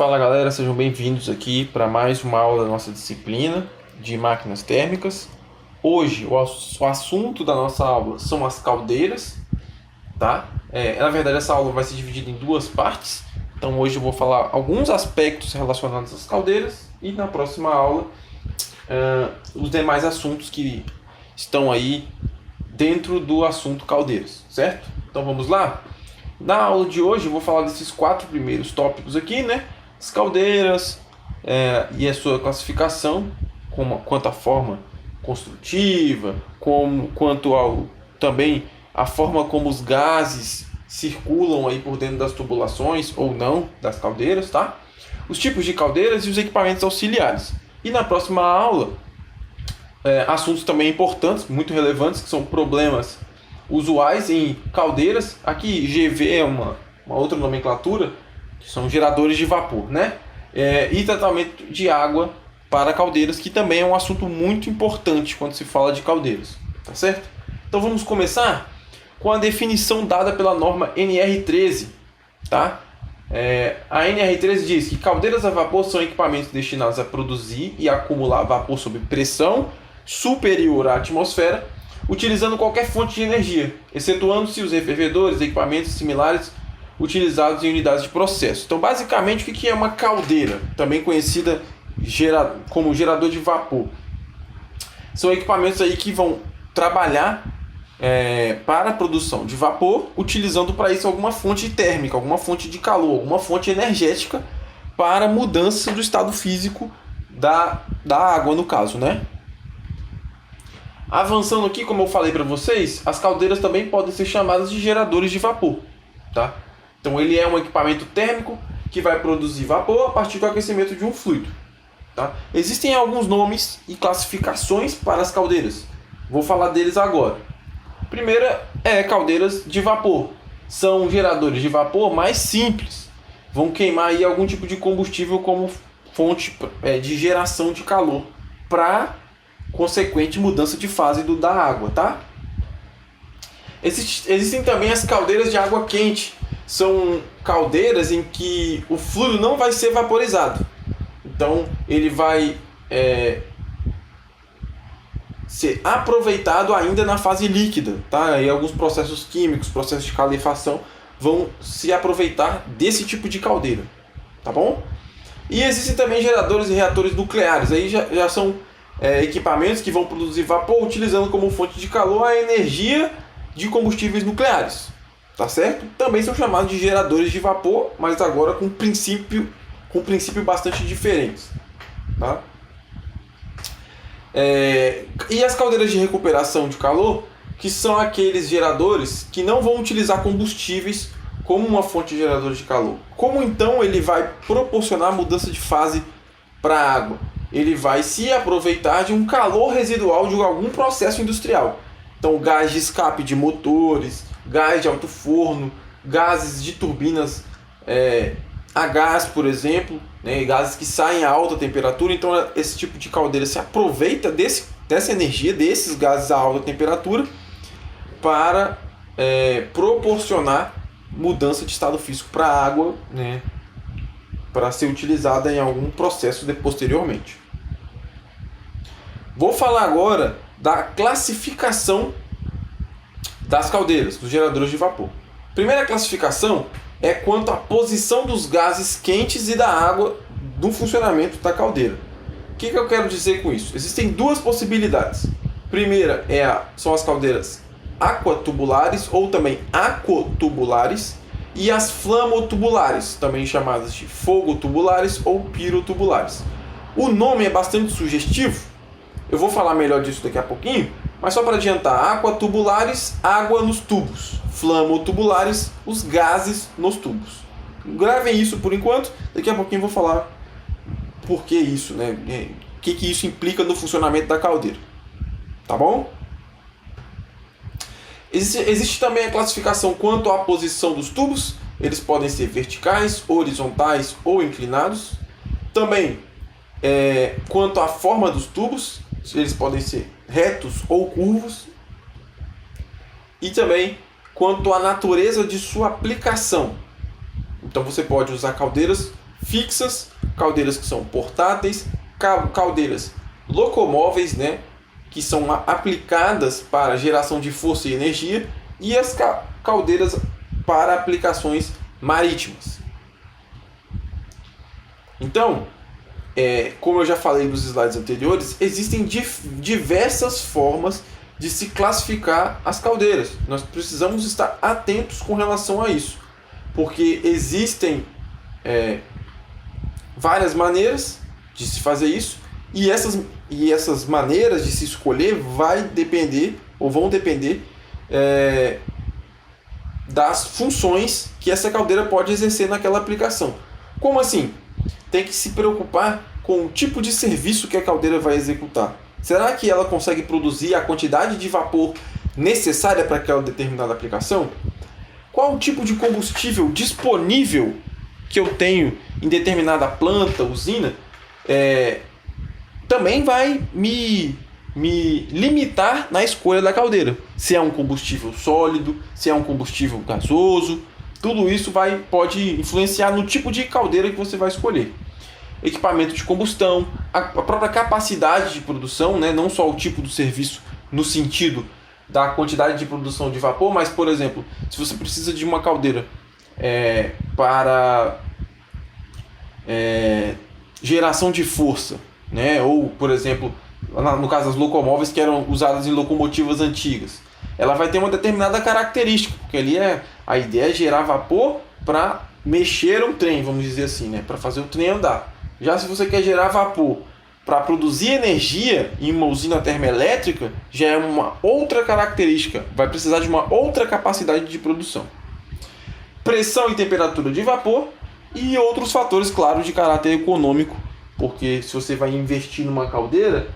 Fala galera, sejam bem-vindos aqui para mais uma aula da nossa disciplina de máquinas térmicas. Hoje o assunto da nossa aula são as caldeiras, tá? Na verdade essa aula vai ser dividida em duas partes. Então hoje eu vou falar alguns aspectos relacionados às caldeiras e na próxima aula os demais assuntos que estão aí dentro do assunto caldeiras, certo? Então vamos lá? Na aula de hoje eu vou falar desses 4 primeiros tópicos aqui, né? As caldeiras e a sua classificação, quanto à forma construtiva, quanto ao também a forma como os gases circulam aí por dentro das tubulações ou não das caldeiras, tá? Os tipos de caldeiras e os equipamentos auxiliares. E na próxima aula, assuntos também importantes, muito relevantes, que são problemas usuais em caldeiras. Aqui GV é uma outra nomenclatura, que são geradores de vapor, né? E tratamento de água para caldeiras, que também é um assunto muito importante quando se fala de caldeiras, tá certo? Então vamos começar com a definição dada pela norma NR13, tá? A NR13 diz que caldeiras a vapor são equipamentos destinados a produzir e acumular vapor sob pressão superior à atmosfera, utilizando qualquer fonte de energia, excetuando-se os refervedores e equipamentos similares utilizados em unidades de processo. Então, basicamente, o que é uma caldeira? Também conhecida como gerador de vapor. São equipamentos aí que vão trabalhar para a produção de vapor, utilizando para isso alguma fonte térmica, alguma fonte de calor, alguma fonte energética para mudança do estado físico da água, no caso, né? Avançando aqui, como eu falei para vocês, as caldeiras também podem ser chamadas de geradores de vapor, tá? Então ele é um equipamento térmico que vai produzir vapor a partir do aquecimento de um fluido, tá? Existem alguns nomes e classificações para as caldeiras. Vou falar deles agora. Primeira é caldeiras de vapor. São geradores de vapor mais simples. Vão queimar aí algum tipo de combustível como fonte de geração de calor para consequente mudança de fase da água, tá? Existem também as caldeiras de água quente. São caldeiras em que o fluido não vai ser vaporizado. Então ele vai ser aproveitado ainda na fase líquida, tá? E alguns processos químicos, processos de calefação vão se aproveitar desse tipo de caldeira, tá bom? E existem também geradores e reatores nucleares. Aí já são equipamentos que vão produzir vapor utilizando como fonte de calor a energia de combustíveis nucleares, tá certo? Também são chamados de geradores de vapor, mas agora com princípio bastante diferentes, tá? E as caldeiras de recuperação de calor, que são aqueles geradores que não vão utilizar combustíveis como uma fonte de gerador de calor. Como então ele vai proporcionar mudança de fase para a água? Ele vai se aproveitar de um calor residual de algum processo industrial. Então, gás de escape de motores, gás de alto forno, gases de turbinas a gás, por exemplo, né, gases que saem a alta temperatura. Então, esse tipo de caldeira se aproveita dessa energia, desses gases a alta temperatura, para proporcionar mudança de estado físico para a água, né, para ser utilizada em algum processo posteriormente. Vou falar agora da classificação das caldeiras, dos geradores de vapor. Primeira classificação é quanto à posição dos gases quentes e da água no funcionamento da caldeira. O que eu quero dizer com isso? Existem duas possibilidades. Primeira são as caldeiras aquatubulares ou também aquotubulares e as flamotubulares, também chamadas de fogotubulares ou pirotubulares. O nome é bastante sugestivo. Eu vou falar melhor disso daqui a pouquinho, mas só para adiantar: aquatubulares, água nos tubos; flamotubulares, os gases nos tubos. Gravem isso por enquanto, daqui a pouquinho eu vou falar por que isso, né? O que isso implica no funcionamento da caldeira. Tá bom? Existe também a classificação quanto à posição dos tubos. Eles podem ser verticais, horizontais ou inclinados. Também quanto à forma dos tubos, eles podem ser retos ou curvos. E também quanto à natureza de sua aplicação. Então você pode usar caldeiras fixas, caldeiras que são portáteis, caldeiras locomóveis, né, que são aplicadas para geração de força e energia, e as caldeiras para aplicações marítimas. Então, como eu já falei nos slides anteriores, existem diversas formas de se classificar as caldeiras. Nós precisamos estar atentos com relação a isso, porque existem várias maneiras de se fazer isso, e essas maneiras de se escolher vão depender das funções que essa caldeira pode exercer naquela aplicação. Como assim? Tem que se preocupar com o tipo de serviço que a caldeira vai executar. Será que ela consegue produzir a quantidade de vapor necessária para aquela determinada aplicação? Qual o tipo de combustível disponível que eu tenho em determinada planta, usina, também vai me limitar na escolha da caldeira. Se é um combustível sólido, se é um combustível gasoso, tudo isso pode influenciar no tipo de caldeira que você vai escolher. Equipamento de combustão, a própria capacidade de produção, né? Não só o tipo do serviço no sentido da quantidade de produção de vapor, mas, por exemplo, se você precisa de uma caldeira para geração de força, né? Ou, por exemplo, no caso das locomóveis que eram usadas em locomotivas antigas, ela vai ter uma determinada característica, porque ali a ideia é gerar vapor para mexer um trem, vamos dizer assim, né? Para fazer o trem andar. Já se você quer gerar vapor para produzir energia em uma usina termoelétrica, já é uma outra característica, vai precisar de uma outra capacidade de produção. Pressão e temperatura de vapor e outros fatores, claro, de caráter econômico, porque se você vai investir numa caldeira,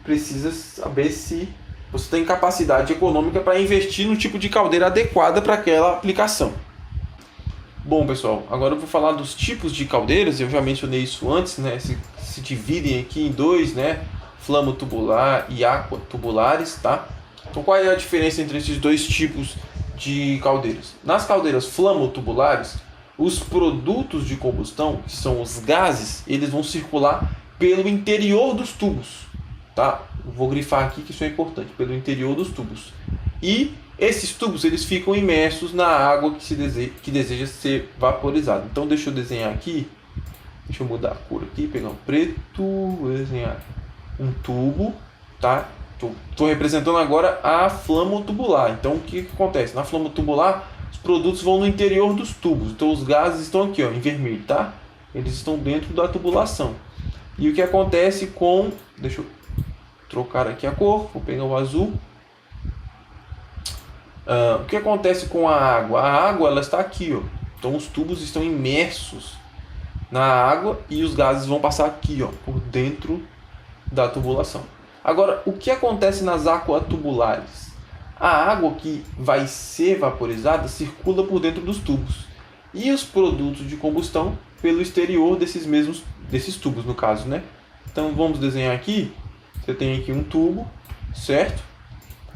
precisa saber se você tem capacidade econômica para investir no tipo de caldeira adequada para aquela aplicação. Bom, pessoal, agora eu vou falar dos tipos de caldeiras. Eu já mencionei isso antes, né? Se dividem aqui em dois, né? Flamo-tubular e aqua-tubulares, tá? Então, qual é a diferença entre esses dois tipos de caldeiras? Nas caldeiras flamo-tubulares, os produtos de combustão, que são os gases, eles vão circular pelo interior dos tubos, tá? Eu vou grifar aqui que isso é importante, pelo interior dos tubos. E esses tubos eles ficam imersos na água que deseja ser vaporizada. Então deixa eu desenhar aqui, deixa eu mudar a cor aqui, pegar um preto, vou desenhar um tubo, tá? Estou representando agora a flamo-tubular. Então o que acontece? Na flamo-tubular os produtos vão no interior dos tubos, então os gases estão aqui, ó, em vermelho, tá? Eles estão dentro da tubulação. E o que acontece com... Deixa eu trocar aqui a cor, vou pegar o azul. O que acontece com a água? A água ela está aqui, ó. Então os tubos estão imersos na água e os gases vão passar aqui, ó, por dentro da tubulação. Agora, o que acontece nas aquatubulares? A água que vai ser vaporizada circula por dentro dos tubos e os produtos de combustão pelo exterior desses tubos, no caso, né? Então vamos desenhar aqui. Você tem aqui um tubo, certo?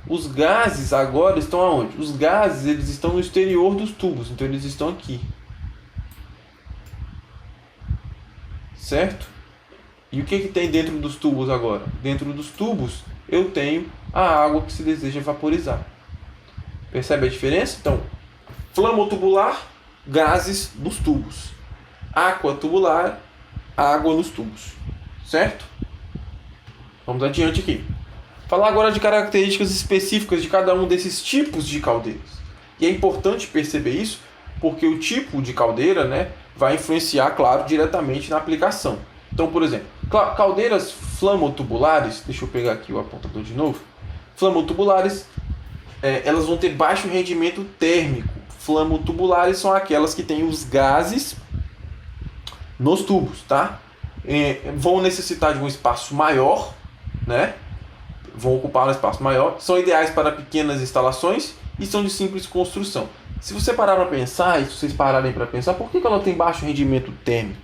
Os gases agora estão aonde? Os gases eles estão no exterior dos tubos, então eles estão aqui, certo? E o que tem dentro dos tubos agora? Dentro dos tubos eu tenho a água que se deseja vaporizar. Percebe a diferença? Então, flamo-tubular, gases nos tubos. Aquatubular, água nos tubos, certo? Vamos adiante aqui. Falar agora de características específicas de cada um desses tipos de caldeiras. E é importante perceber isso, porque o tipo de caldeira, né, vai influenciar, claro, diretamente na aplicação. Então, por exemplo, caldeiras flamotubulares, deixa eu pegar aqui o apontador de novo. Flamotubulares, elas vão ter baixo rendimento térmico. Flamotubulares são aquelas que têm os gases nos tubos, tá? Vão necessitar de um espaço maior, né? Vão ocupar um espaço maior, são ideais para pequenas instalações e são de simples construção. Se você parar para pensar, e se vocês pararem para pensar, por que ela tem baixo rendimento térmico?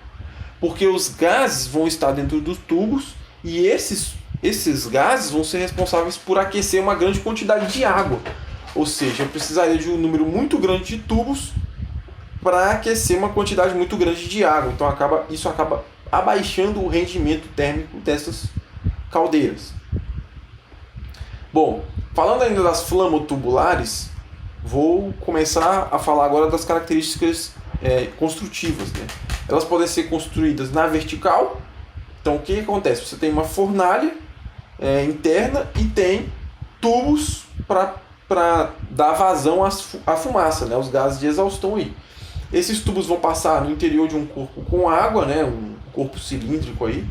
Porque os gases vão estar dentro dos tubos e esses gases vão ser responsáveis por aquecer uma grande quantidade de água. Ou seja, eu precisaria de um número muito grande de tubos para aquecer uma quantidade muito grande de água. Então isso acaba abaixando o rendimento térmico dessas caldeiras. Bom, falando ainda das flamotubulares, vou começar a falar agora das características construtivas, né? Elas podem ser construídas na vertical. Então o que acontece? Você tem uma fornalha interna e tem tubos para dar vazão à fumaça, né? Os gases de exaustão aí. Esses tubos vão passar no interior de um corpo com água, né? Um corpo cilíndrico aí,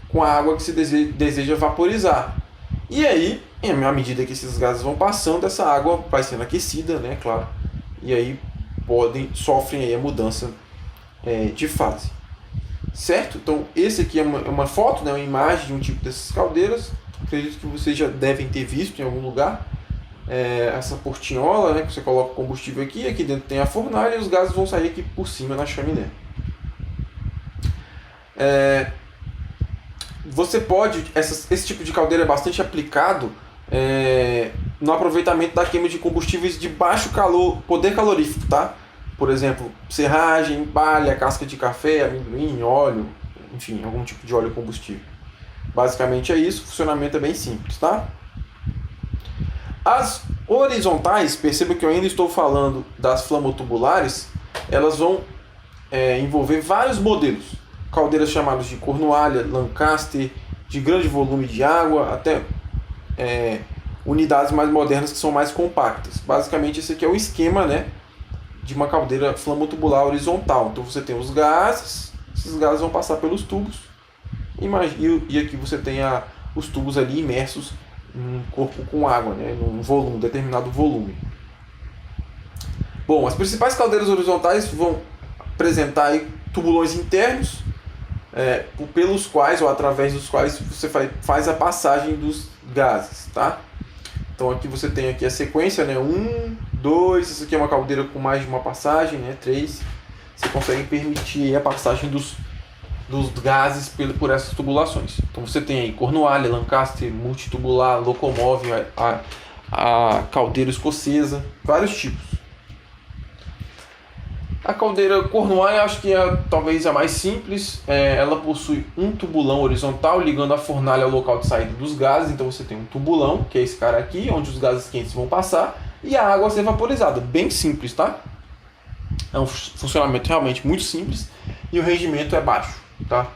com a água que se deseja vaporizar. E aí, à medida que esses gases vão passando, essa água vai sendo aquecida, né? Claro. E aí sofrem aí a mudança de fase. Certo? Então, esse aqui é uma foto, né? Uma imagem de um tipo dessas caldeiras. Acredito que vocês já devem ter visto em algum lugar. Essa portinhola, né, que você coloca o combustível aqui dentro tem a fornalha e os gases vão sair aqui por cima na chaminé. Você pode, esse tipo de caldeira é bastante aplicado no aproveitamento da queima de combustíveis de baixo poder calorífico, tá? Por exemplo, serragem, palha, casca de café, amendoim, óleo, enfim, algum tipo de óleo combustível. Basicamente é isso, o funcionamento é bem simples, tá? As horizontais, perceba que eu ainda estou falando das flamotubulares, elas vão envolver vários modelos. Caldeiras chamadas de Cornualha, Lancaster, de grande volume de água, até unidades mais modernas que são mais compactas. Basicamente esse aqui é o esquema, né, de uma caldeira flamotubular horizontal. Então você tem os gases, esses gases vão passar pelos tubos, e aqui você tem os tubos ali imersos um corpo com água, né, num determinado volume. Bom, as principais caldeiras horizontais vão apresentar aí tubulões internos, pelos quais ou através dos quais você faz a passagem dos gases, tá? Então aqui você tem aqui a sequência, né? 1, 2, isso aqui é uma caldeira com mais de uma passagem, né? 3. Você consegue permitir a passagem dos gases por essas tubulações. Então você tem aí Cornualha, Lancaster, multitubular, locomove, a caldeira escocesa, vários tipos. A caldeira Cornualha acho que é talvez a mais simples. Ela possui um tubulão horizontal ligando a fornalha ao local de saída dos gases. Então você tem um tubulão, que é esse cara aqui, onde os gases quentes vão passar, e a água a ser vaporizada. Bem simples, tá? É um funcionamento realmente muito simples e o rendimento é baixo, tá?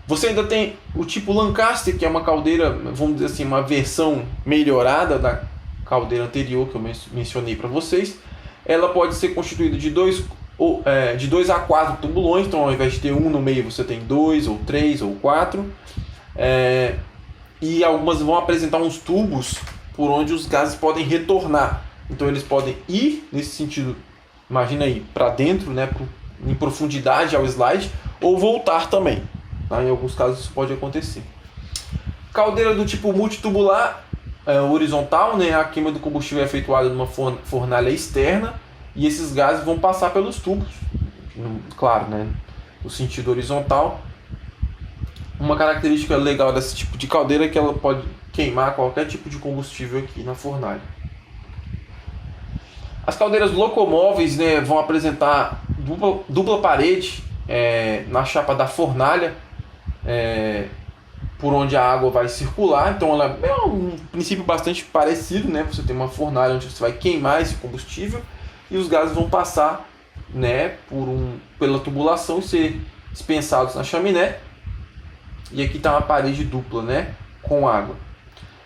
Você ainda tem o tipo Lancaster, que é uma caldeira, vamos dizer assim, uma versão melhorada da caldeira anterior que eu mencionei para vocês. Ela pode ser constituída de 2 a 4 tubulões, então ao invés de ter um no meio você tem 2 ou 3 ou 4, e algumas vão apresentar uns tubos por onde os gases podem retornar. Então eles podem ir nesse sentido, imagina aí, para dentro, né, em profundidade ao slide, ou voltar também, tá? Em alguns casos isso pode acontecer. Caldeira do tipo multitubular horizontal, né, a queima do combustível é efetuada numa fornalha externa e esses gases vão passar pelos tubos, claro, né, no sentido horizontal. Uma característica legal desse tipo de caldeira é que ela pode queimar qualquer tipo de combustível aqui na fornalha. As caldeiras locomóveis, né, vão apresentar dupla parede na chapa da fornalha, por onde a água vai circular. Então ela é um princípio bastante parecido, né? Você tem uma fornalha onde você vai queimar esse combustível e os gases vão passar, né, pela tubulação e ser dispensados na chaminé. E aqui está uma parede dupla, né, com água.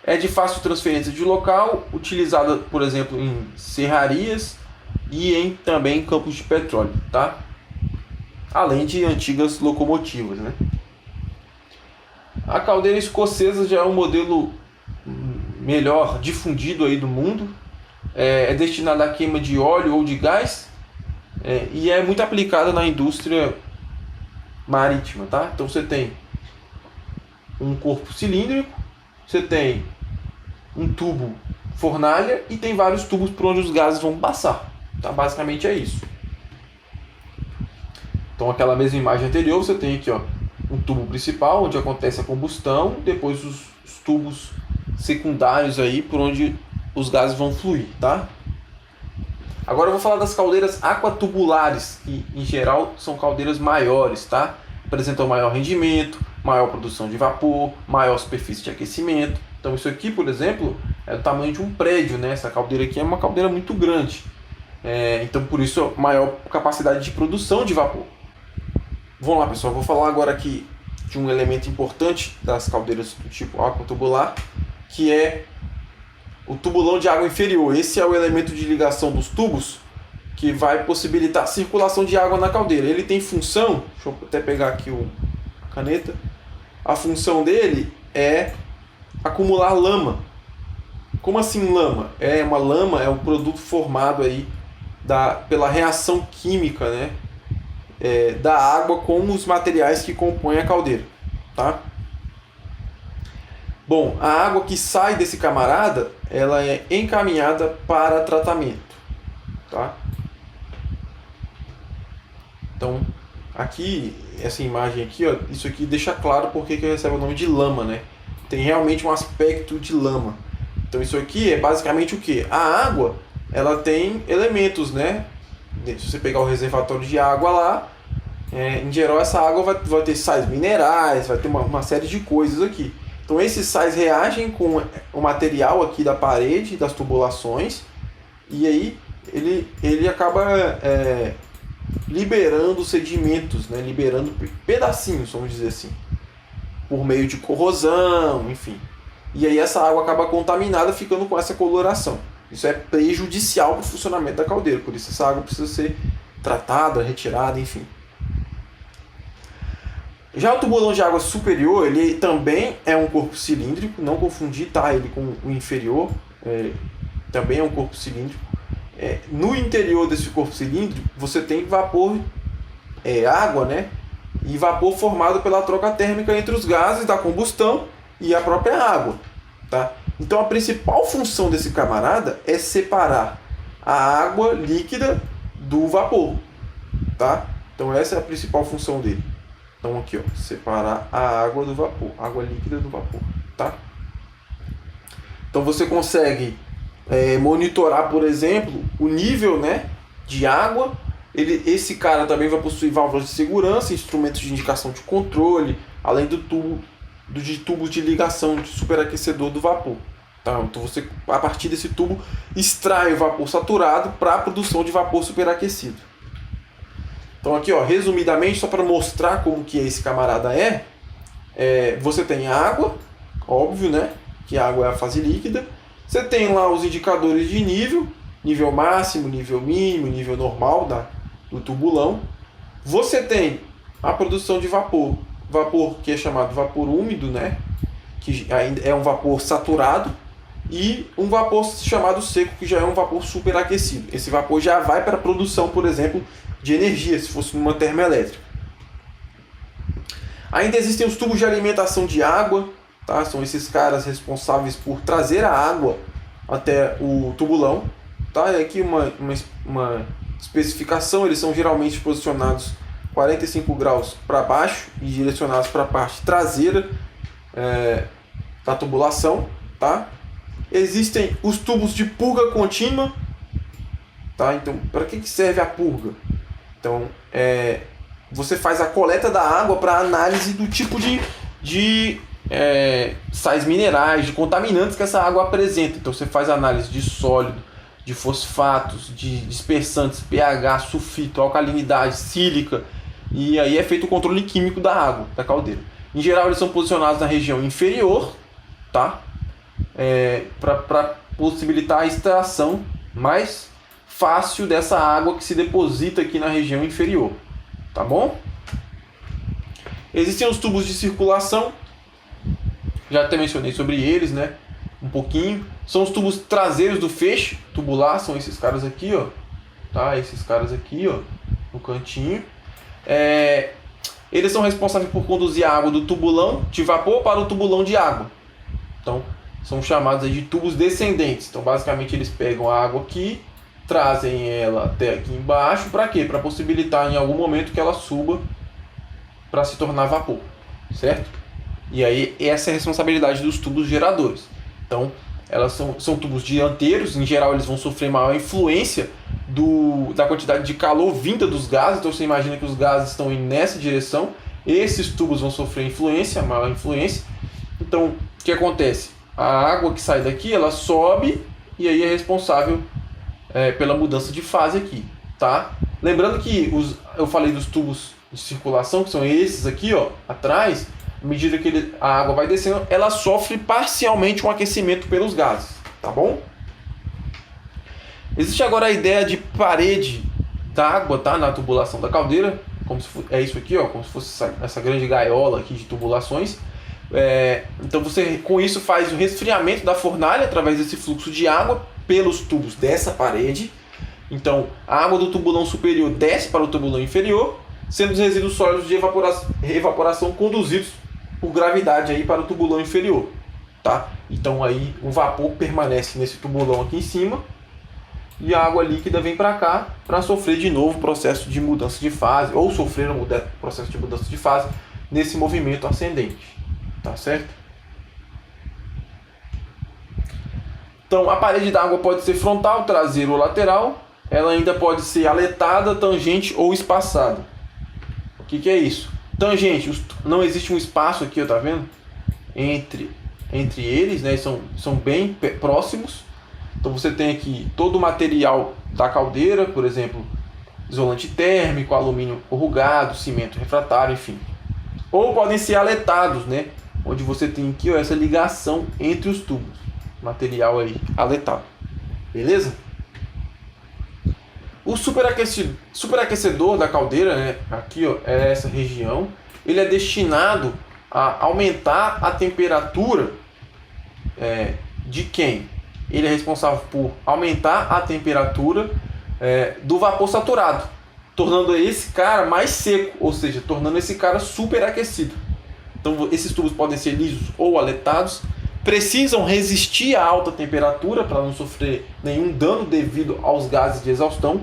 É de fácil transferência de local, utilizada, por exemplo, em serrarias e também em campos de petróleo, tá? Além de antigas locomotivas, né? A caldeira escocesa já é um modelo melhor difundido aí do mundo. É destinada à queima de óleo ou de gás, e é muito aplicada na indústria marítima, tá? Então você tem um corpo cilíndrico, você tem um tubo fornalha e tem vários tubos por onde os gases vão passar, tá? Basicamente é isso. Então aquela mesma imagem anterior, você tem aqui, ó, um tubo principal onde acontece a combustão, depois os tubos secundários aí por onde os gases vão fluir, tá? Agora eu vou falar das caldeiras aquatubulares, que em geral são caldeiras maiores, tá? Apresentam maior rendimento, maior produção de vapor, maior superfície de aquecimento. Então isso aqui, por exemplo, é do tamanho de um prédio, né? Essa caldeira aqui é uma caldeira muito grande. Então por isso maior capacidade de produção de vapor. Vamos lá, pessoal, vou falar agora aqui de um elemento importante das caldeiras do tipo aquatubular, que é o tubulão de água inferior. Esse é o elemento de ligação dos tubos que vai possibilitar a circulação de água na caldeira. Ele tem função, deixa eu até pegar aqui a caneta, a função dele é acumular lama. Como assim lama? Uma lama é um produto formado aí pela reação química, né? Da água com os materiais que compõem a caldeira, tá? Bom, a água que sai desse camarada, ela é encaminhada para tratamento, tá? Então, aqui, essa imagem aqui, ó, isso aqui deixa claro porque que recebe o nome de lama, né? Tem realmente um aspecto de lama. Então isso aqui é basicamente o que? A água, ela tem elementos, né? Se você pegar o reservatório de água lá, em geral essa água vai ter sais minerais, vai ter uma série de coisas aqui. Então esses sais reagem com o material aqui da parede, das tubulações, e aí ele acaba liberando sedimentos, né? Liberando pedacinhos, vamos dizer assim, por meio de corrosão, enfim. E aí essa água acaba contaminada, ficando com essa coloração. Isso é prejudicial para o funcionamento da caldeira, por isso essa água precisa ser tratada, retirada, enfim. Já o tubulão de água superior, ele também é um corpo cilíndrico, não confundir, tá, ele com o inferior, também é um corpo cilíndrico. No interior desse corpo cilíndrico, você tem vapor, água, né, e vapor formado pela troca térmica entre os gases da combustão e a própria água, tá? Então a principal função desse camarada é separar a água líquida do vapor, tá? Então essa é a principal função dele. Então aqui, ó, separar a água do vapor, água líquida do vapor, tá? Então você consegue monitorar, por exemplo, o nível, né, de água. Esse cara também vai possuir válvulas de segurança, instrumentos de indicação de controle, além de tubos de ligação de superaquecedor do vapor. Tá? Então você, a partir desse tubo, extrai o vapor saturado para a produção de vapor superaquecido. Então aqui, ó, resumidamente, só para mostrar como que esse camarada você tem água, óbvio, né? Que a água é a fase líquida. Você tem lá os indicadores de nível máximo, nível mínimo, nível normal do tubulão. Você tem a produção de vapor que é chamado vapor úmido, né? Que ainda é um vapor saturado, e um vapor chamado seco, que já é um vapor superaquecido. Esse vapor já vai para a produção, por exemplo, de energia, se fosse numa termoelétrica. Ainda existem os tubos de alimentação de água, tá? São esses caras responsáveis por trazer a água até o tubulão, tá? Aqui uma especificação, eles são geralmente posicionados 45 graus para baixo e direcionados para a parte traseira da tubulação, tá? Existem os tubos de purga contínua, tá? Então, para que serve a purga? Então, você faz a coleta da água para análise do tipo de sais minerais, de contaminantes que essa água apresenta. Então, você faz análise de sólido, de fosfatos, de dispersantes, pH, sulfito, alcalinidade, sílica, e aí é feito o controle químico da água, da caldeira. Em geral, eles são posicionados na região inferior, tá? Para possibilitar a extração mais fácil dessa água que se deposita aqui na região inferior, tá bom? Existem os tubos de circulação, já até mencionei sobre eles, né? Um pouquinho. São os tubos traseiros do feixe tubular, são esses caras aqui, ó, tá? Esses caras aqui, ó, no cantinho. Eles são responsáveis por conduzir a água do tubulão de vapor para o tubulão de água. Então, são chamados aí de tubos descendentes. Então, basicamente, eles pegam a água aqui, trazem ela até aqui embaixo. Para quê? Para possibilitar em algum momento que ela suba para se tornar vapor, certo? E aí, essa é a responsabilidade dos tubos geradores. Então, elas são tubos dianteiros. Em geral, eles vão sofrer maior influência da quantidade de calor vinda dos gases. Então você imagina que os gases estão indo nessa direção, esses tubos vão sofrer influência, maior influência. Então o que acontece? A água que sai daqui, ela sobe e aí é responsável pela mudança de fase aqui, tá? Lembrando que eu falei dos tubos de circulação, que são esses aqui, ó, atrás. À medida que a água vai descendo, ela sofre parcialmente um aquecimento pelos gases, tá bom? Existe agora a ideia de parede d'água, tá, na tubulação da caldeira, como se fosse, é isso aqui, ó, como se fosse essa grande gaiola aqui de tubulações. Então você com isso faz o resfriamento da fornalha através desse fluxo de água pelos tubos dessa parede. Então a água do tubulão superior desce para o tubulão inferior, sendo os resíduos sólidos de evaporação conduzidos por gravidade aí para o tubulão inferior, tá? Então aí o vapor permanece nesse tubulão aqui em cima e a água líquida vem para cá para sofrer de novo o processo de mudança de fase, ou sofrer o processo de mudança de fase nesse movimento ascendente, tá certo? Então a parede da água pode ser frontal, traseira ou lateral. Ela ainda pode ser aletada, tangente ou espaçada. O que é isso? Tangente, não existe um espaço aqui, ó, tá vendo? Entre eles, né? São bem próximos. Então você tem aqui todo o material da caldeira, por exemplo, isolante térmico, alumínio corrugado, cimento refratário, enfim. Ou podem ser aletados, né? Onde você tem aqui, ó, essa ligação entre os tubos. Material aí aletado. Beleza? O superaquecedor da caldeira, né, aqui, ó, é essa região. Ele é destinado a aumentar a temperatura de quem? Ele é responsável por aumentar a temperatura do vapor saturado, tornando esse cara mais seco, ou seja, tornando esse cara superaquecido. Então esses tubos podem ser lisos ou aletados, precisam resistir a alta temperatura para não sofrer nenhum dano devido aos gases de exaustão.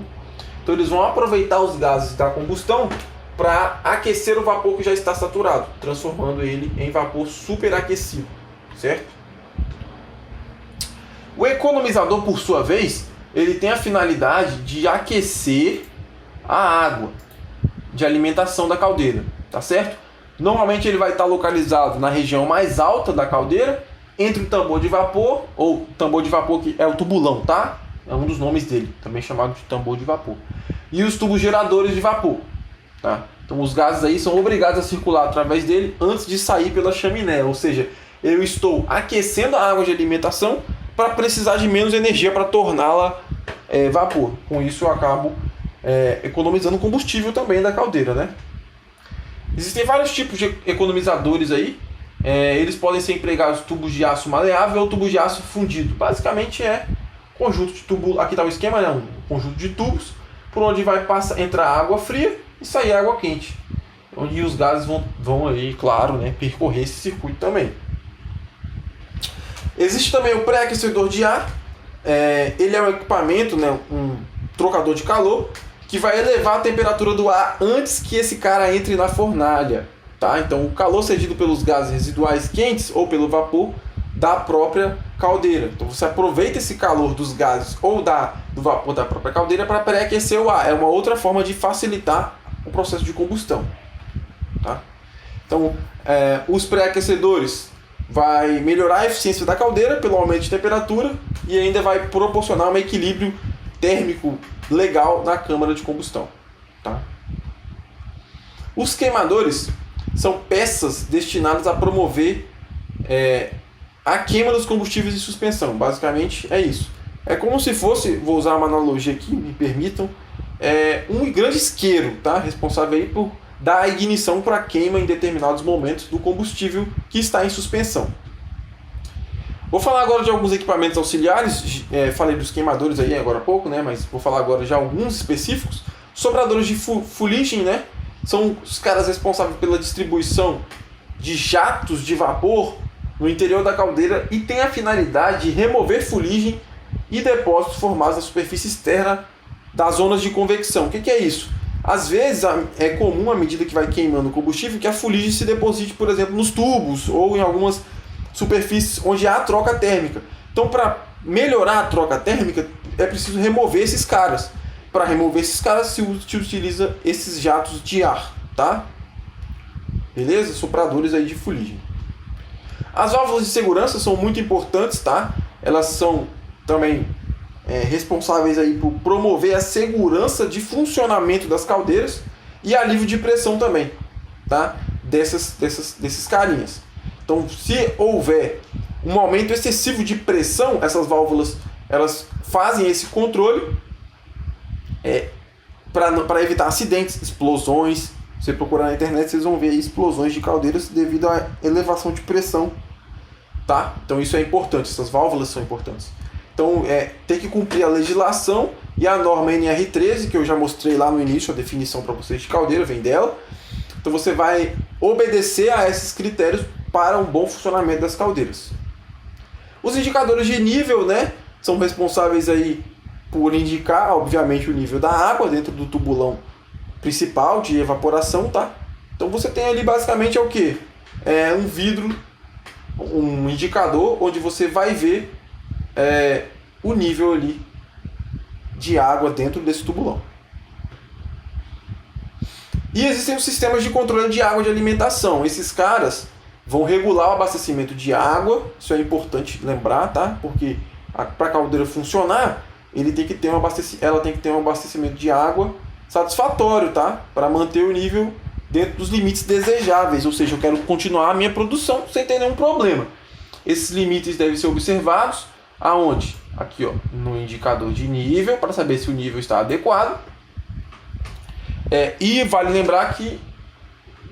Então eles vão aproveitar os gases da combustão para aquecer o vapor que já está saturado, transformando ele em vapor superaquecido, certo? O economizador, por sua vez, ele tem a finalidade de aquecer a água de alimentação da caldeira, tá certo? Normalmente ele vai estar localizado na região mais alta da caldeira, entre o tambor de vapor, ou tambor de vapor que é o tubulão, tá? É um dos nomes dele, também chamado de tambor de vapor. E os tubos geradores de vapor, tá? Então os gases aí são obrigados a circular através dele antes de sair pela chaminé, ou seja, eu estou aquecendo a água de alimentação para precisar de menos energia para torná-la vapor. Com isso eu acabo economizando combustível também da caldeira, né? Existem vários tipos de economizadores aí. Eles podem ser empregados tubos de aço maleável ou tubos de aço fundido. Basicamente é conjunto de tubo. Aqui está o esquema, né? Um conjunto de tubos por onde vai entrar água fria e sair água quente, onde os gases vão aí, claro, né, percorrer esse circuito também. Existe também o pré-aquecedor de ar. Ele é um equipamento, né, um trocador de calor que vai elevar a temperatura do ar antes que esse cara entre na fornalha, tá? Então o calor cedido pelos gases residuais quentes ou pelo vapor da própria caldeira. Então você aproveita esse calor dos gases ou do vapor da própria caldeira para pré-aquecer o ar. É uma outra forma de facilitar o processo de combustão, tá? Então os pré-aquecedores vai melhorar a eficiência da caldeira pelo aumento de temperatura e ainda vai proporcionar um equilíbrio térmico legal na câmara de combustão, tá? Os queimadores são peças destinadas a promover a queima dos combustíveis de suspensão. Basicamente é isso. É como se fosse, vou usar uma analogia aqui, me permitam, um grande isqueiro, tá? Responsável aí por dar ignição para a queima em determinados momentos do combustível que está em suspensão. Vou falar agora de alguns equipamentos auxiliares. Falei dos queimadores aí agora há pouco, né? Mas vou falar agora de alguns específicos. Sobradores de fuligem, né? São os caras responsáveis pela distribuição de jatos de vapor no interior da caldeira e tem a finalidade de remover fuligem e depósitos formados na superfície externa das zonas de convecção. O que é isso? Às vezes é comum, à medida que vai queimando o combustível, que a fuligem se deposite, por exemplo, nos tubos ou em algumas superfícies onde há troca térmica. Então, para melhorar a troca térmica, é preciso remover esses caras. para remover esses caras se utiliza esses jatos de ar, tá? Beleza? Sopradores aí de fuligem. As válvulas de segurança são muito importantes, tá? Elas são também responsáveis aí por promover a segurança de funcionamento das caldeiras e alívio de pressão também, tá? Desses carinhas. Então, se houver um aumento excessivo de pressão, essas válvulas elas fazem esse controle para evitar acidentes, explosões. Se você procurar na internet, vocês vão ver aí explosões de caldeiras devido à elevação de pressão, tá? Então isso é importante, essas válvulas são importantes. Então tem que cumprir a legislação e a norma NR13, que eu já mostrei lá no início, a definição para vocês de caldeira, vem dela. Então você vai obedecer a esses critérios para um bom funcionamento das caldeiras. Os indicadores de nível, né, são responsáveis aí por indicar, obviamente, o nível da água dentro do tubulão principal de evaporação, tá? Então você tem ali basicamente o que? Um vidro, um indicador onde você vai ver o nível ali de água dentro desse tubulão. E existem os sistemas de controle de água de alimentação. Esses caras vão regular o abastecimento de água, isso é importante lembrar, tá? Porque para a caldeira funcionar, ela tem que ter um abastecimento de água satisfatório, tá? Para manter o nível dentro dos limites desejáveis, ou seja, eu quero continuar a minha produção sem ter nenhum problema. Esses limites devem ser observados aonde? Aqui, ó, no indicador de nível, para saber se o nível está adequado. E vale lembrar que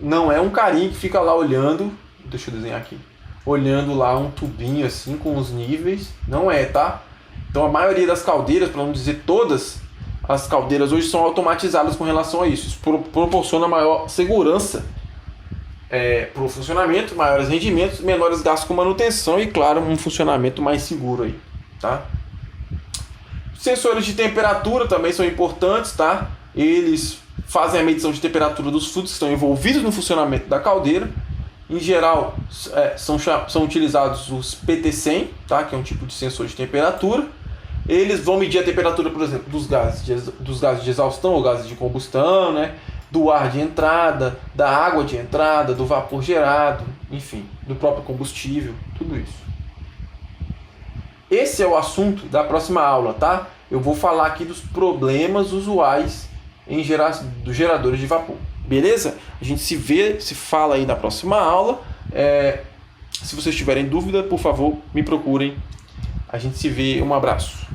não é um carinha que fica lá olhando, deixa eu desenhar aqui, olhando lá um tubinho assim com os níveis, não é, tá? Então a maioria das caldeiras, para não dizer todas, as caldeiras hoje são automatizadas com relação a isso. Isso proporciona maior segurança para o funcionamento, maiores rendimentos, menores gastos com manutenção e, claro, um funcionamento mais seguro aí, tá? Sensores de temperatura também são importantes, tá? Eles fazem a medição de temperatura dos fluidos que estão envolvidos no funcionamento da caldeira. Em geral, são utilizados os PT100, tá? Que é um tipo de sensor de temperatura. Eles vão medir a temperatura, por exemplo, dos gases de exaustão ou gases de combustão, né? Do ar de entrada, da água de entrada, do vapor gerado, enfim, do próprio combustível, tudo isso. Esse é o assunto da próxima aula, tá? Eu vou falar aqui dos problemas usuais dos geradores de vapor. Beleza? A gente se fala aí na próxima aula. Se vocês tiverem dúvida, por favor, me procurem. A gente se vê. Um abraço.